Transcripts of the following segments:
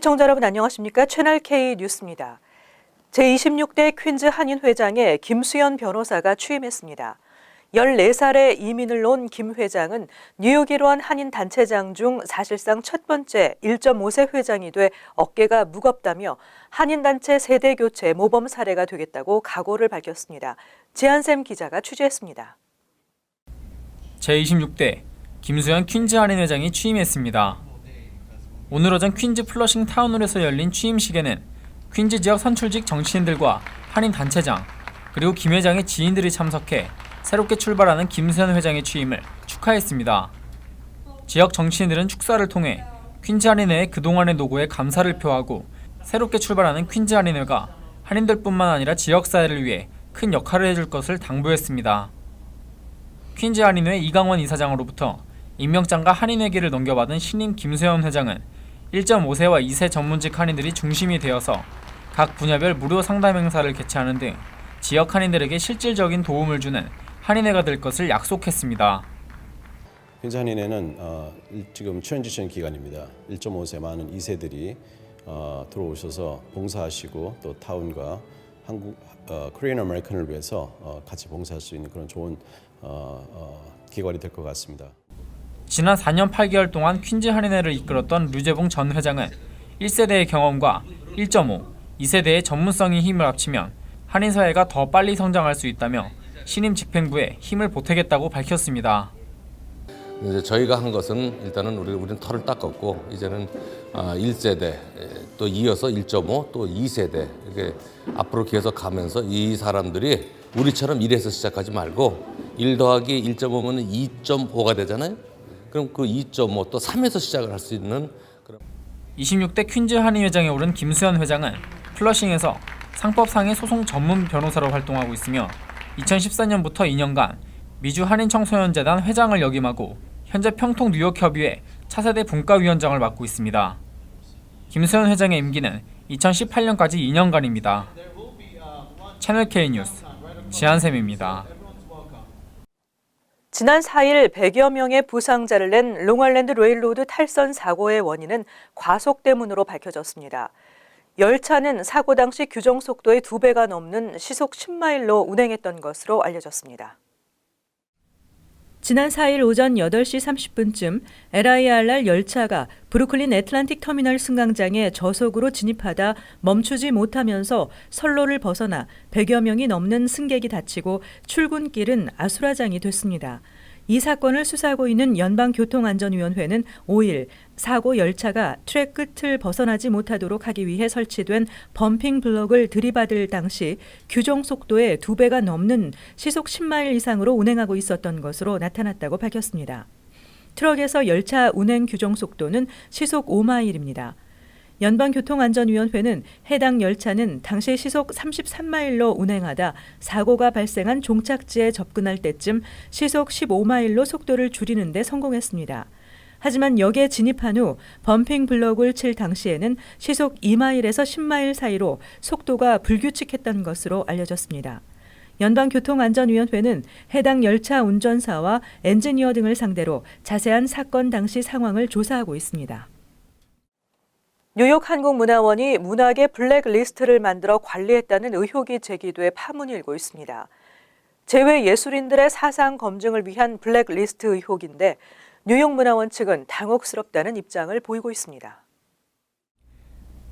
시청자 여러분 안녕하십니까? 채널 K 뉴스입니다. 제26대 퀸즈 한인회장에 김수연 변호사가 취임했습니다. 14살에 이민을 온 김 회장은 뉴욕 일원 한인단체장 중 사실상 첫 번째 1.5세 회장이 돼 어깨가 무겁다며 한인단체 세대교체 모범 사례가 되겠다고 각오를 밝혔습니다. 지한샘 기자가 취재했습니다. 제26대 김수연 퀸즈 한인회장이 취임했습니다. 오늘 오전 퀸즈 플러싱 타운홀에서 열린 취임식에는 퀸즈 지역 선출직 정치인들과 한인 단체장 그리고 김 회장의 지인들이 참석해 새롭게 출발하는 김수연 회장의 취임을 축하했습니다. 지역 정치인들은 축사를 통해 퀸즈 한인회의 그동안의 노고에 감사를 표하고 새롭게 출발하는 퀸즈 한인회가 한인들뿐만 아니라 지역사회를 위해 큰 역할을 해줄 것을 당부했습니다. 퀸즈 한인회 이강원 이사장으로부터 임명장과 한인회계를 넘겨받은 신임 김수연 회장은 1.5세와 2세 전문직 한인들이 중심이 되어서 각 분야별 무료 상담 행사를 개최하는 등 지역 한인들에게 실질적인 도움을 주는 한인회가 될 것을 약속했습니다. 퀸즈 한인회는 지금 트랜지션 기간입니다. 1.5세 많은 2세들이 들어오셔서 봉사하시고 또 타운과 한국 코리안 아메리칸을 위해서 같이 봉사할 수 있는 그런 좋은 기관이 될 것 같습니다. 지난 4년 8개월 동안 퀸즈 한인회를 이끌었던 류재봉 전 회장은 1세대의 경험과 1.5, 2세대의 전문성이 힘을 합치면 한인사회가 더 빨리 성장할 수 있다며 신임 집행부에 힘을 보태겠다고 밝혔습니다. 이제 저희가 한 것은 일단은 우리는 털을 닦았고 이제는 1세대 또 이어서 1.5 또 2세대 이렇게 앞으로 계속 가면서 이 사람들이 우리처럼 1에서 시작하지 말고 1 더하기 1.5면 2.5가 되잖아요. 그럼 그 2.5 또 3에서 시작을 할 수 있는 그런 26대 퀸즈 한인회장에 오른 김수연 회장은 플러싱에서 상법상의 소송 전문 변호사로 활동하고 있으며 2014년부터 2년간 미주 한인 청소년재단 회장을 역임하고 현재 평통 뉴욕협의회 차세대 분과위원장을 맡고 있습니다. 김수연 회장의 임기는 2018년까지 2년간입니다. 채널 K 뉴스 지한샘입니다. 지난 4일 100여 명의 부상자를 낸 롱아일랜드 레일로드 탈선 사고의 원인은 과속 때문으로 밝혀졌습니다. 열차는 사고 당시 규정 속도의 2배가 넘는 시속 10마일로 운행했던 것으로 알려졌습니다. 지난 4일 오전 8시 30분쯤 LIRR 열차가 브루클린 애틀랜틱 터미널 승강장에 저속으로 진입하다 멈추지 못하면서 선로를 벗어나 100여 명이 넘는 승객이 다치고 출근길은 아수라장이 됐습니다. 이 사건을 수사하고 있는 연방교통안전위원회는 5일 사고 열차가 트랙 끝을 벗어나지 못하도록 하기 위해 설치된 범핑 블럭을 들이받을 당시 규정 속도의 2배가 넘는 시속 10마일 이상으로 운행하고 있었던 것으로 나타났다고 밝혔습니다. 트럭에서 열차 운행 규정 속도는 시속 5마일입니다. 연방교통안전위원회는 해당 열차는 당시 시속 33마일로 운행하다 사고가 발생한 종착지에 접근할 때쯤 시속 15마일로 속도를 줄이는 데 성공했습니다. 하지만 역에 진입한 후 범핑 블럭을 칠 당시에는 시속 2마일에서 10마일 사이로 속도가 불규칙했던 것으로 알려졌습니다. 연방교통안전위원회는 해당 열차 운전사와 엔지니어 등을 상대로 자세한 사건 당시 상황을 조사하고 있습니다. 뉴욕 한국문화원이 문학의 블랙리스트를 만들어 관리했다는 의혹이 제기돼 파문이 일고 있습니다. 재외 예술인들의 사상 검증을 위한 블랙리스트 의혹인데 뉴욕 문화원 측은 당혹스럽다는 입장을 보이고 있습니다.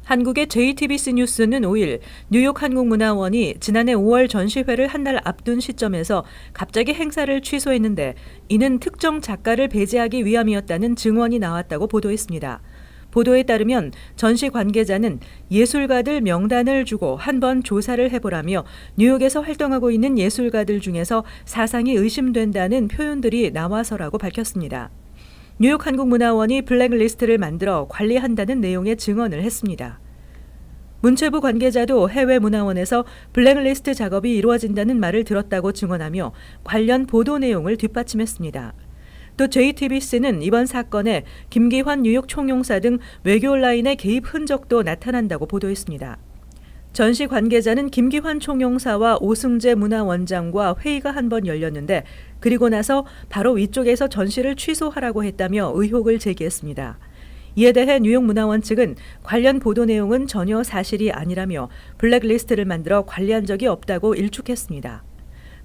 한국의 JTBC 뉴스는 5일 뉴욕 한국문화원이 지난해 5월 전시회를 한 달 앞둔 시점에서 갑자기 행사를 취소했는데 이는 특정 작가를 배제하기 위함이었다는 증언이 나왔다고 보도했습니다. 보도에 따르면 전시 관계자는 예술가들 명단을 주고 한번 조사를 해보라며 뉴욕에서 활동하고 있는 예술가들 중에서 사상이 의심된다는 표현들이 나와서라고 밝혔습니다. 뉴욕 한국문화원이 블랙리스트를 만들어 관리한다는 내용의 증언을 했습니다. 문체부 관계자도 해외 문화원에서 블랙리스트 작업이 이루어진다는 말을 들었다고 증언하며 관련 보도 내용을 뒷받침했습니다. 또 JTBC는 이번 사건에 김기환 뉴욕 총용사 등 외교 라인의 개입 흔적도 나타난다고 보도했습니다. 전시 관계자는 김기환 총용사와 오승재 문화원장과 회의가 한 번 열렸는데 그리고 나서 바로 위쪽에서 전시를 취소하라고 했다며 의혹을 제기했습니다. 이에 대해 뉴욕 문화원 측은 관련 보도 내용은 전혀 사실이 아니라며 블랙리스트를 만들어 관리한 적이 없다고 일축했습니다.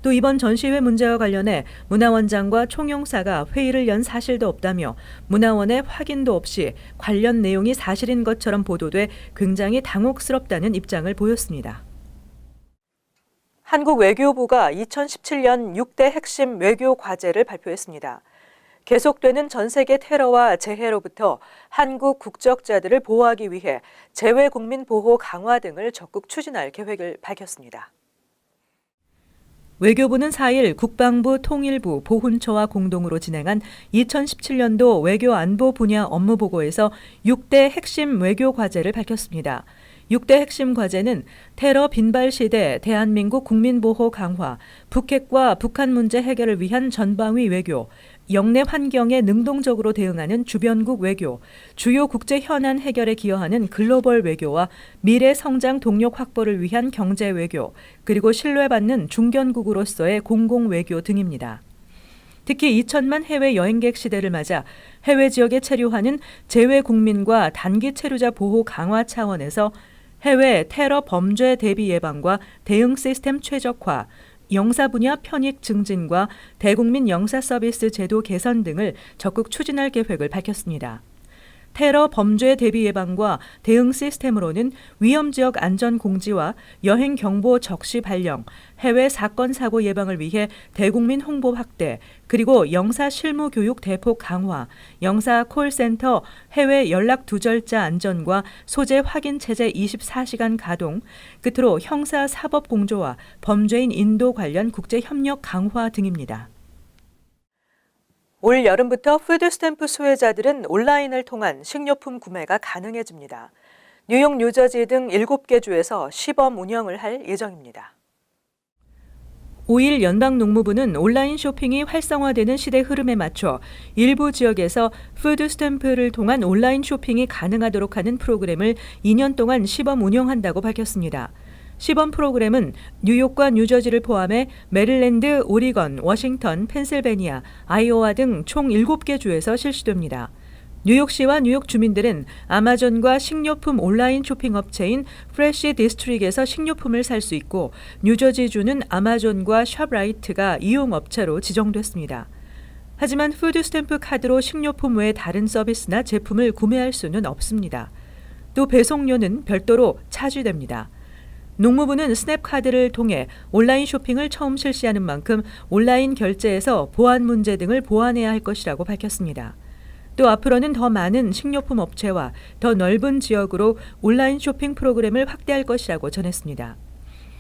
또 이번 전시회 문제와 관련해 문화원장과 총영사가 회의를 연 사실도 없다며 문화원의 확인도 없이 관련 내용이 사실인 것처럼 보도돼 굉장히 당혹스럽다는 입장을 보였습니다. 한국 외교부가 2017년 6대 핵심 외교 과제를 발표했습니다. 계속되는 전 세계 테러와 재해로부터 한국 국적자들을 보호하기 위해 재외 국민 보호 강화 등을 적극 추진할 계획을 밝혔습니다. 외교부는 4일 국방부, 통일부, 보훈처와 공동으로 진행한 2017년도 외교 안보 분야 업무 보고에서 6대 핵심 외교 과제를 밝혔습니다. 6대 핵심 과제는 테러 빈발 시대 대한민국 국민보호 강화, 북핵과 북한 문제 해결을 위한 전방위 외교, 영내 환경에 능동적으로 대응하는 주변국 외교, 주요 국제 현안 해결에 기여하는 글로벌 외교와 미래 성장 동력 확보를 위한 경제 외교, 그리고 신뢰받는 중견국으로서의 공공 외교 등입니다. 특히 2천만 해외 여행객 시대를 맞아 해외 지역에 체류하는 재외 국민과 단기 체류자 보호 강화 차원에서 해외 테러 범죄 대비 예방과 대응 시스템 최적화, 영사 분야 편익 증진과 대국민 영사 서비스 제도 개선 등을 적극 추진할 계획을 밝혔습니다. 테러 범죄 대비 예방과 대응 시스템으로는 위험 지역 안전 공지와 여행 경보 적시 발령, 해외 사건 사고 예방을 위해 대국민 홍보 확대, 그리고 영사 실무 교육 대폭 강화, 영사 콜센터 해외 연락 두절자 안전과 소재 확인 체제 24시간 가동, 끝으로 형사 사법 공조와 범죄인 인도 관련 국제 협력 강화 등입니다. 올 여름부터 푸드스탬프 수혜자들은 온라인을 통한 식료품 구매가 가능해집니다. 뉴욕, 뉴저지 등 7개 주에서 시범 운영을 할 예정입니다. 5일 연방농무부는 온라인 쇼핑이 활성화되는 시대 흐름에 맞춰 일부 지역에서 푸드스탬프를 통한 온라인 쇼핑이 가능하도록 하는 프로그램을 2년 동안 시범 운영한다고 밝혔습니다. 시범 프로그램은 뉴욕과 뉴저지를 포함해 메릴랜드, 오리건, 워싱턴, 펜실베니아, 아이오와 등 총 7개 주에서 실시됩니다. 뉴욕시와 뉴욕 주민들은 아마존과 식료품 온라인 쇼핑 업체인 프레시 디스트릭에서 식료품을 살 수 있고 뉴저지주는 아마존과 숍라이트가 이용업체로 지정됐습니다. 하지만 푸드스탬프 카드로 식료품 외 다른 서비스나 제품을 구매할 수는 없습니다. 또 배송료는 별도로 차지됩니다. 농무부는 스냅카드를 통해 온라인 쇼핑을 처음 실시하는 만큼 온라인 결제에서 보안 문제 등을 보완해야 할 것이라고 밝혔습니다. 또 앞으로는 더 많은 식료품 업체와 더 넓은 지역으로 온라인 쇼핑 프로그램을 확대할 것이라고 전했습니다.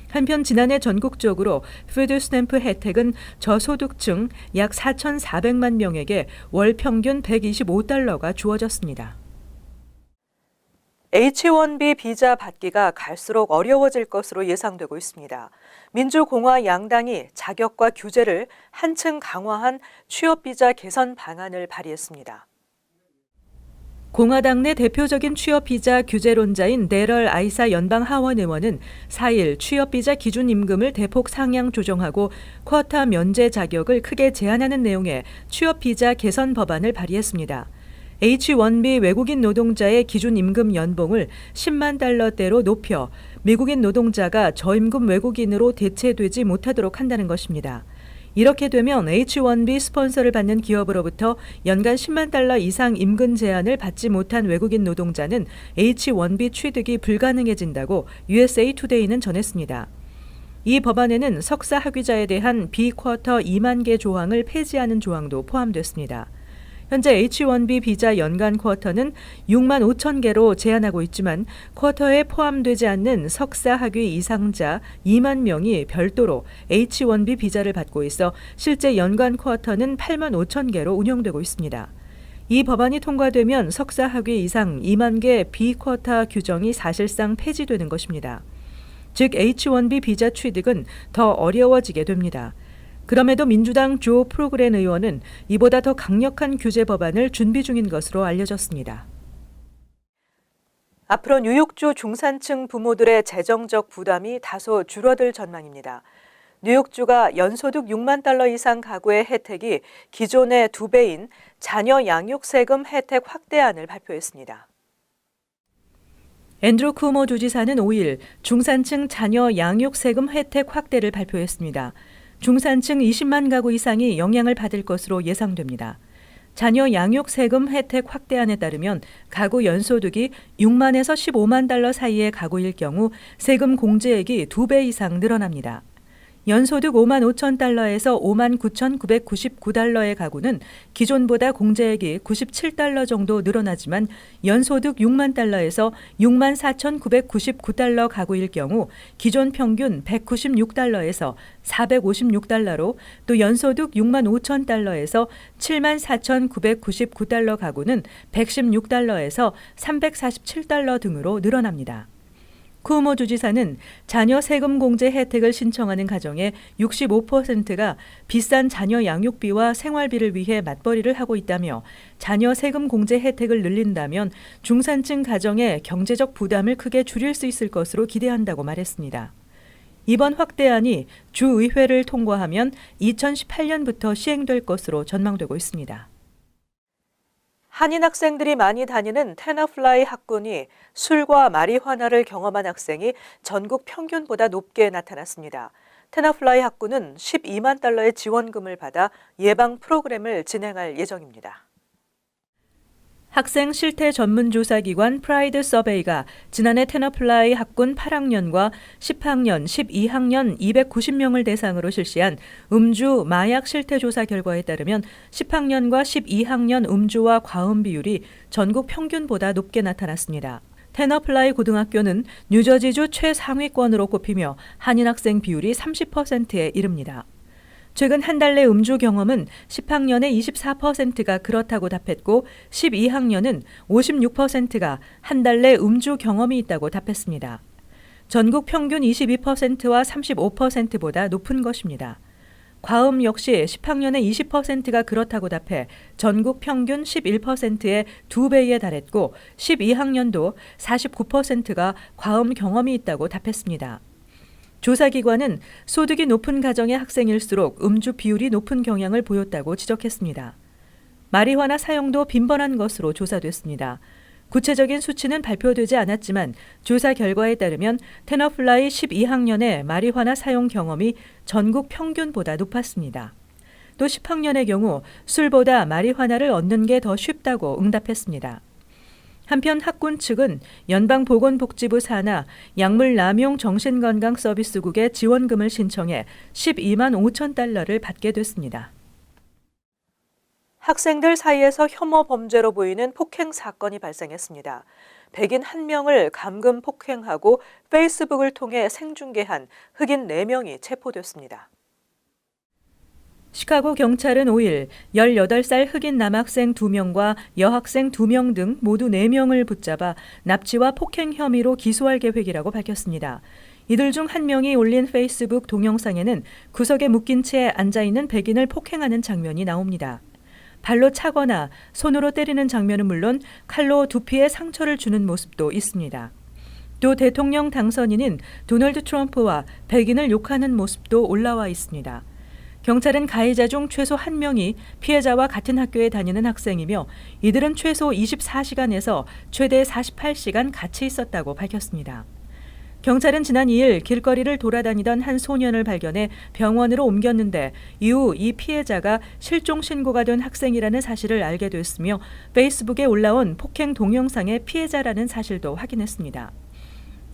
한편 지난해 전국적으로 푸드스탬프 혜택은 저소득층 약 4,400만 명에게 월 평균 $125가 주어졌습니다. H-1B 비자 받기가 갈수록 어려워질 것으로 예상되고 있습니다. 민주공화 양당이 자격과 규제를 한층 강화한 취업비자 개선 방안을 발의했습니다. 공화당 내 대표적인 취업비자 규제론자인 데럴 아이사 연방 하원 의원은 4일 취업비자 기준 임금을 대폭 상향 조정하고 쿼타 면제 자격을 크게 제한하는 내용의 취업비자 개선 법안을 발의했습니다. H-1B 외국인 노동자의 기준 임금 연봉을 $100,000대로 높여 미국인 노동자가 저임금 외국인으로 대체되지 못하도록 한다는 것입니다. 이렇게 되면 H-1B 스폰서를 받는 기업으로부터 연간 $100,000 이상 임금 제한을 받지 못한 외국인 노동자는 H-1B 취득이 불가능해진다고 USA 투데이는 전했습니다. 이 법안에는 석사 학위자에 대한 비쿼터 2만 개 조항을 폐지하는 조항도 포함됐습니다. 현재 H-1B 비자 연간 쿼터는 6만 5천 개로 제한하고 있지만 쿼터에 포함되지 않는 석사 학위 이상자 2만 명이 별도로 H-1B 비자를 받고 있어 실제 연간 쿼터는 8만 5천 개로 운영되고 있습니다. 이 법안이 통과되면 석사 학위 이상 2만 개 비쿼터 규정이 사실상 폐지되는 것입니다. 즉 H-1B 비자 취득은 더 어려워지게 됩니다. 그럼에도 민주당 조 프로그렌 의원은 이보다 더 강력한 규제 법안을 준비 중인 것으로 알려졌습니다. 앞으로 뉴욕주 중산층 부모들의 재정적 부담이 다소 줄어들 전망입니다. 뉴욕주가 연소득 6만 달러 이상 가구의 혜택이 기존의 2배인 자녀 양육 세금 혜택 확대안을 발표했습니다. 앤드루 쿠오모 주지사는 5일 중산층 자녀 양육 세금 혜택 확대를 발표했습니다. 중산층 20만 가구 이상이 영향을 받을 것으로 예상됩니다. 자녀 양육 세금 혜택 확대안에 따르면 가구 연소득이 6만에서 15만 달러 사이의 가구일 경우 세금 공제액이 2배 이상 늘어납니다. 연소득 5만 5천 달러에서 5만 9,999달러의 가구는 기존보다 공제액이 97달러 정도 늘어나지만 연소득 6만 달러에서 6만 4,999달러 가구일 경우 기존 평균 196달러에서 456달러로 또 연소득 6만 5천 달러에서 7만 4,999달러 가구는 116달러에서 347달러 등으로 늘어납니다. 쿠오모 주지사는 자녀 세금 공제 혜택을 신청하는 가정의 65%가 비싼 자녀 양육비와 생활비를 위해 맞벌이를 하고 있다며 자녀 세금 공제 혜택을 늘린다면 중산층 가정의 경제적 부담을 크게 줄일 수 있을 것으로 기대한다고 말했습니다. 이번 확대안이 주의회를 통과하면 2018년부터 시행될 것으로 전망되고 있습니다. 한인 학생들이 많이 다니는 테너플라이 학군이 술과 마리화나를 경험한 학생이 전국 평균보다 높게 나타났습니다. 테너플라이 학군은 12만 달러의 지원금을 받아 예방 프로그램을 진행할 예정입니다. 학생 실태 전문 조사 기관 프라이드 서베이가 지난해 테너플라이 학군 8학년과 10학년, 12학년 290명을 대상으로 실시한 음주, 마약 실태 조사 결과에 따르면 10학년과 12학년 음주와 과음 비율이 전국 평균보다 높게 나타났습니다. 테너플라이 고등학교는 뉴저지주 최상위권으로 꼽히며 한인 학생 비율이 30%에 이릅니다. 최근 한 달 내 음주 경험은 10학년의 24%가 그렇다고 답했고 12학년은 56%가 한 달 내 음주 경험이 있다고 답했습니다. 전국 평균 22%와 35%보다 높은 것입니다. 과음 역시 10학년의 20%가 그렇다고 답해 전국 평균 11%의 2배에 달했고 12학년도 49%가 과음 경험이 있다고 답했습니다. 조사기관은 소득이 높은 가정의 학생일수록 음주 비율이 높은 경향을 보였다고 지적했습니다. 마리화나 사용도 빈번한 것으로 조사됐습니다. 구체적인 수치는 발표되지 않았지만 조사 결과에 따르면 테너플라이 12학년의 마리화나 사용 경험이 전국 평균보다 높았습니다. 또 10학년의 경우 술보다 마리화나를 얻는 게 더 쉽다고 응답했습니다. 한편 학군 측은 연방보건복지부 산하 약물남용 정신건강서비스국에 지원금을 신청해 12만 5천 달러를 받게 됐습니다. 학생들 사이에서 혐오 범죄로 보이는 폭행 사건이 발생했습니다. 백인 1명을 감금 폭행하고 페이스북을 통해 생중계한 흑인 4명이 체포됐습니다. 시카고 경찰은 5일 18살 흑인 남학생 2명과 여학생 2명 등 모두 4명을 붙잡아 납치와 폭행 혐의로 기소할 계획이라고 밝혔습니다. 이들 중 1명이 올린 페이스북 동영상에는 구석에 묶인 채 앉아있는 백인을 폭행하는 장면이 나옵니다. 발로 차거나 손으로 때리는 장면은 물론 칼로 두피에 상처를 주는 모습도 있습니다. 또 대통령 당선인인 도널드 트럼프와 백인을 욕하는 모습도 올라와 있습니다. 경찰은 가해자 중 최소 1명이 피해자와 같은 학교에 다니는 학생이며 이들은 최소 24시간에서 최대 48시간 같이 있었다고 밝혔습니다. 경찰은 지난 2일 길거리를 돌아다니던 한 소년을 발견해 병원으로 옮겼는데 이후 이 피해자가 실종 신고가 된 학생이라는 사실을 알게 됐으며 페이스북에 올라온 폭행 동영상의 피해자라는 사실도 확인했습니다.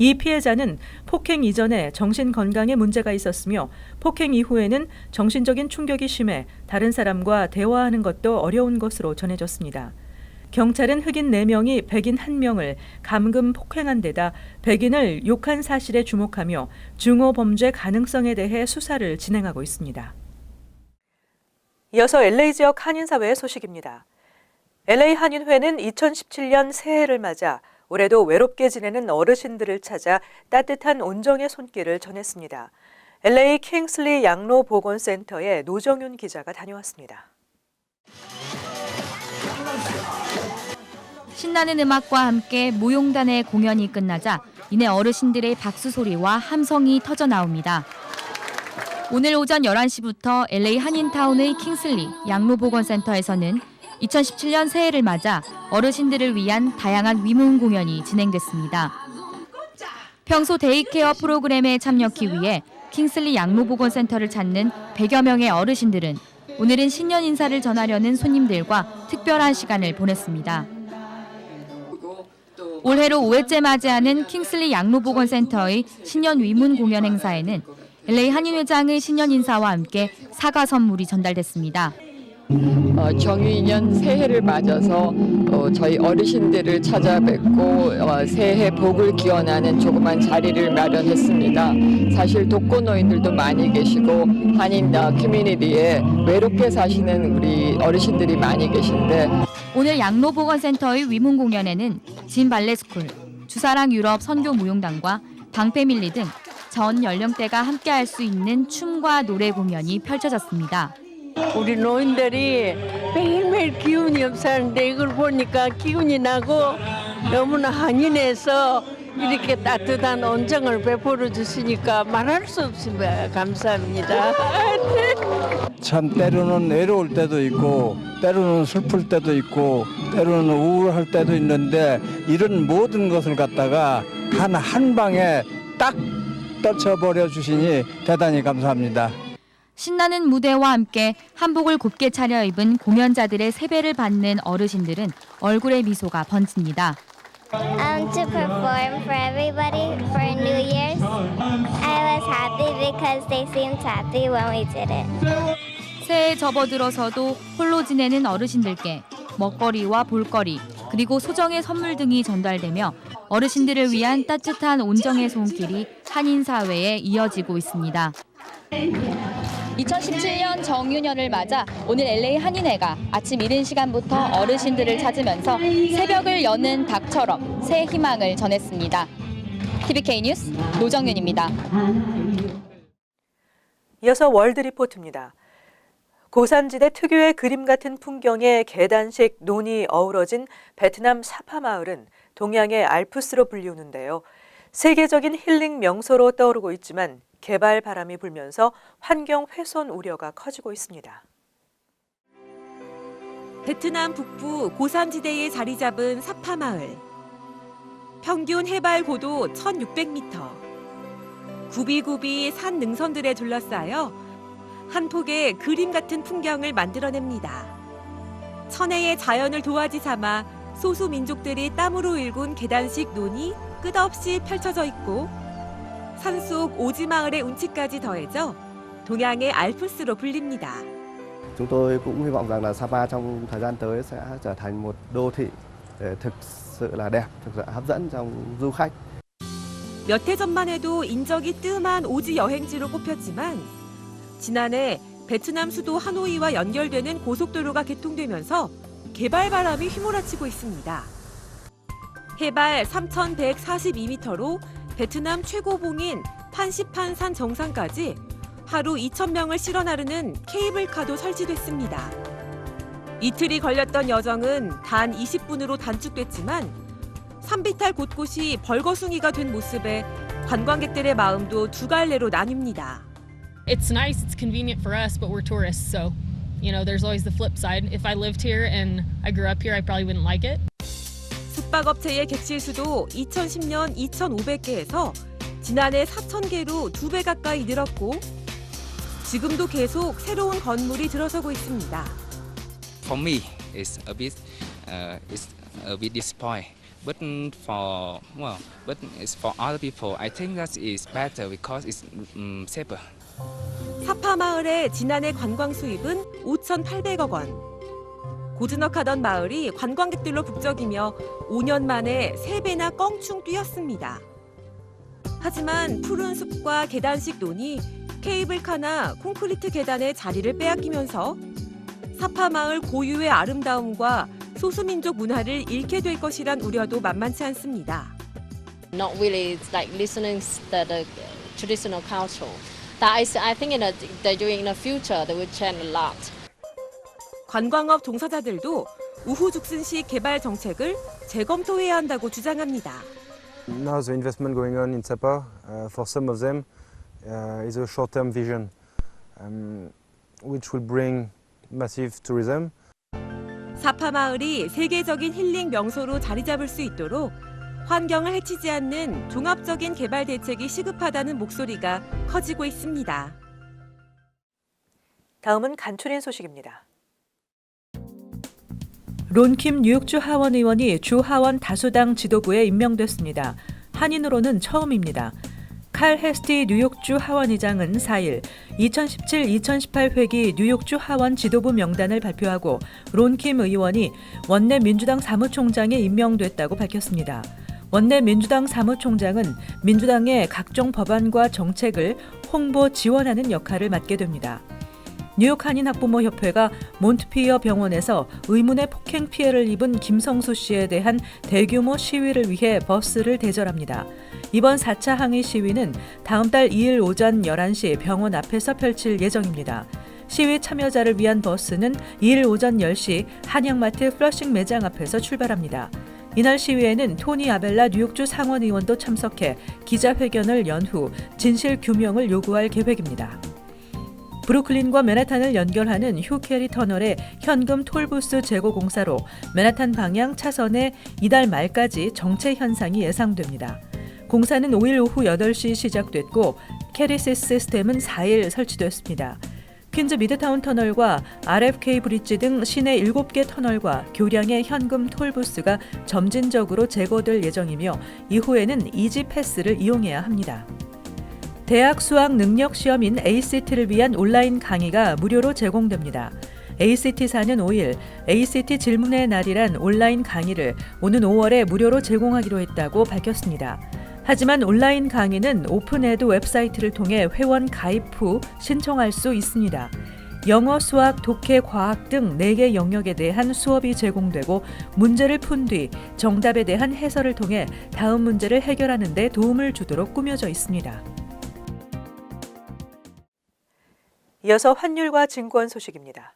이 피해자는 폭행 이전에 정신 건강에 문제가 있었으며 폭행 이후에는 정신적인 충격이 심해 다른 사람과 대화하는 것도 어려운 것으로 전해졌습니다. 경찰은 흑인 4명이 백인 1명을 감금 폭행한 데다 백인을 욕한 사실에 주목하며 중호 범죄 가능성에 대해 수사를 진행하고 있습니다. 이어서 LA 지역 한인사회의 소식입니다. LA 한인회는 2017년 새해를 맞아 올해도 외롭게 지내는 어르신들을 찾아 따뜻한 온정의 손길을 전했습니다. LA 킹슬리 양로보건센터에 노정윤 기자가 다녀왔습니다. 신나는 음악과 함께 무용단의 공연이 끝나자 이내 어르신들의 박수 소리와 함성이 터져 나옵니다. 오늘 오전 11시부터 LA 한인타운의 킹슬리 양로보건센터에서는 2017년 새해를 맞아 어르신들을 위한 다양한 위문 공연이 진행됐습니다. 평소 데이케어 프로그램에 참여하기 위해 킹슬리 양로보건센터를 찾는 100여 명의 어르신들은 오늘은 신년 인사를 전하려는 손님들과 특별한 시간을 보냈습니다. 올해로 5회째 맞이하는 킹슬리 양로보건센터의 신년 위문 공연 행사에는 LA 한인회장의 신년 인사와 함께 사과 선물이 전달됐습니다. 정유년 새해를 맞아서 저희 어르신들을 찾아뵙고 새해 복을 기원하는 조그만 자리를 마련했습니다. 사실 독거노인들도 많이 계시고 한인 커뮤니티에 외롭게 사시는 우리 어르신들이 많이 계신데 오늘 양로보건센터의 위문 공연에는 진 발레스쿨, 주사랑 유럽 선교 무용단과 방패밀리 등 전 연령대가 함께할 수 있는 춤과 노래 공연이 펼쳐졌습니다. 우리 노인들이 매일매일 기운이 없었는데 이걸 보니까 기운이 나고 너무나 한인해서 이렇게 따뜻한 온정을 베풀어 주시니까 말할 수 없습니다. 감사합니다. 참 때로는 외로울 때도 있고 때로는 슬플 때도 있고 때로는 우울할 때도 있는데 이런 모든 것을 갖다가 한 방에 딱 떨쳐버려 주시니 대단히 감사합니다. 신나는 무대와 함께 한복을 곱게 차려입은 공연자들의 세배를 받는 어르신들은 얼굴에 미소가 번집니다. To perform for everybody for New Year's. I was happy because they seemed happy when we did it. 새해에 접어들어서도 홀로 지내는 어르신들께 먹거리와 볼거리 그리고 소정의 선물 등이 전달되며 어르신들을 위한 따뜻한 온정의 손길이 한인 사회에 이어지고 있습니다. 2017년 정유년을 맞아 오늘 LA 한인회가 아침 이른 시간부터 어르신들을 찾으면서 새벽을 여는 닭처럼 새해 희망을 전했습니다. TVK 뉴스 노정윤입니다. 이어서 월드 리포트입니다. 고산지대 특유의 그림 같은 풍경에 계단식 논이 어우러진 베트남 사파 마을은 동양의 알프스로 불리우는데요. 세계적인 힐링 명소로 떠오르고 있지만 개발 바람이 불면서 환경 훼손 우려가 커지고 있습니다. 베트남 북부 고산지대에 자리 잡은 사파 마을. 평균 해발 고도 1,600m. 굽이굽이 산 능선들에 둘러싸여 한 폭의 그림 같은 풍경을 만들어냅니다. 천혜의 자연을 도화지 삼아 소수 민족들이 땀으로 일군 계단식 논이 끝없이 펼쳐져 있고 산속 오지마을의 운치까지 더해져 동양의 알프스로 불립니다. Chúng tôi cũng hy vọng rằng là Sapa trong thời gian tới sẽ trở thành một đô thị thực sự là đẹp, thực sự hấp dẫn trong du khách. 몇 해 전만 해도 인적이 뜸한 오지 여행지로 꼽혔지만 지난해 베트남 수도 하노이와 연결되는 고속도로가 개통되면서 개발 바람이 휘몰아치고 있습니다. 해발 3,142m로 베트남 최고봉인 판시판산 정상까지 하루 2,000명을 실어 나르는 케이블카도 설치됐습니다. 이틀이 걸렸던 여정은 단 20분으로 단축됐지만 산비탈 곳곳이 벌거숭이가 된 모습에 관광객들의 마음도 두 갈래로 나뉩니다. It's nice, it's convenient for us, but we're tourists, so there's always the flip side. If I lived here and I grew up here, I probably wouldn't like it. 숙박업체의 객실 수도 2010년 2,500개에서 지난해 4,000개로 2배 가까이 늘었고 지금도 계속 새로운 건물이 들어서고 있습니다. For me, it's a bit disappointing. But it's for other people. I think that is better because it's safer. 사파 마을의 지난해 관광 수입은 5,800억 원. 고즈넉하던 마을이 관광객들로 북적이며 5년 만에 3배나 껑충 뛰었습니다. 하지만 푸른 숲과 계단식 논이 케이블카나 콘크리트 계단의 자리를 빼앗기면서 사파 마을 고유의 아름다움과 소수민족 문화를 잃게 될 것이란 우려도 만만치 않습니다. Not really like listening to the traditional culture. I think they're doing in the future they will change a lot. 관광업 종사자들도 우후죽순식 개발 정책을 재검토해야 한다고 주장합니다. Now the investment going on in Sapa for some of them is a short-term vision. which will bring massive tourism. 사파 마을이 세계적인 힐링 명소로 자리 잡을 수 있도록 환경을 해치지 않는 종합적인 개발 대책이 시급하다는 목소리가 커지고 있습니다. 다음은 간추린 소식입니다. 론킴 뉴욕주 하원 의원이 주 하원 다수당 지도부에 임명됐습니다. 한인으로는 처음입니다. 칼 헤스티 뉴욕주 하원의장은 4일 2017-2018 회기 뉴욕주 하원 지도부 명단을 발표하고 론킴 의원이 원내 민주당 사무총장에 임명됐다고 밝혔습니다. 원내 민주당 사무총장은 민주당의 각종 법안과 정책을 홍보 지원하는 역할을 맡게 됩니다. 뉴욕 한인학부모협회가 몬트피어 병원에서 의문의 폭행 피해를 입은 김성수 씨에 대한 대규모 시위를 위해 버스를 대절합니다. 이번 4차 항의 시위는 다음 달 2일 오전 11시 병원 앞에서 펼칠 예정입니다. 시위 참여자를 위한 버스는 2일 오전 10시 한양마트 플러싱 매장 앞에서 출발합니다. 이날 시위에는 토니 아벨라 뉴욕주 상원의원도 참석해 기자회견을 연 후 진실 규명을 요구할 계획입니다. 브루클린과 맨하탄을 연결하는 휴캐리 터널의 현금 톨부스 재고 공사로 맨하탄 방향 차선에 이달 말까지 정체 현상이 예상됩니다. 공사는 5일 오후 8시 시작됐고 캐리시스 시스템은 4일 설치됐습니다. 퀸즈 미드타운 터널과 RFK 브릿지 등 시내 7개 터널과 교량의 현금 톨부스가 점진적으로 제거될 예정이며 이후에는 이지 패스를 이용해야 합니다. 대학 수학 능력 시험인 ACT를 위한 온라인 강의가 무료로 제공됩니다. ACT사는 5일 ACT 질문의 날이란 온라인 강의를 오는 5월에 무료로 제공하기로 했다고 밝혔습니다. 하지만 온라인 강의는 오픈에드 웹사이트를 통해 회원 가입 후 신청할 수 있습니다. 영어, 수학, 독해, 과학 등 4개 영역에 대한 수업이 제공되고 문제를 푼 뒤 정답에 대한 해설을 통해 다음 문제를 해결하는 데 도움을 주도록 꾸며져 있습니다. 이어서 환율과 증권 소식입니다.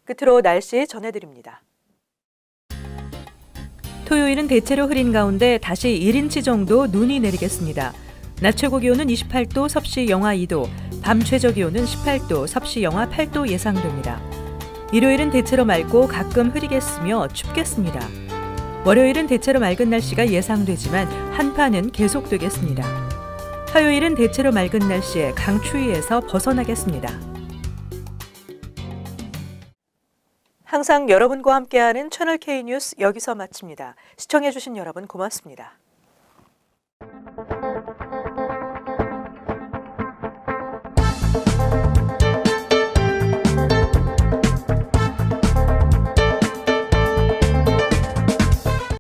끝으로 날씨 전해드립니다. 토요일은 대체로 흐린 가운데 다시 1인치 정도 눈이 내리겠습니다. 낮 최고 기온은 28도, 섭씨 영하 2도, 밤 최저 기온은 18도, 섭씨 영하 8도 예상됩니다. 일요일은 대체로 맑고 가끔 흐리겠으며 춥겠습니다. 월요일은 대체로 맑은 날씨가 예상되지만 한파는 계속되겠습니다. 화요일은 대체로 맑은 날씨에 강추위에서 벗어나겠습니다. 항상 여러분과 함께하는 채널 K 뉴스 여기서 마칩니다. 시청해주신 여러분 고맙습니다.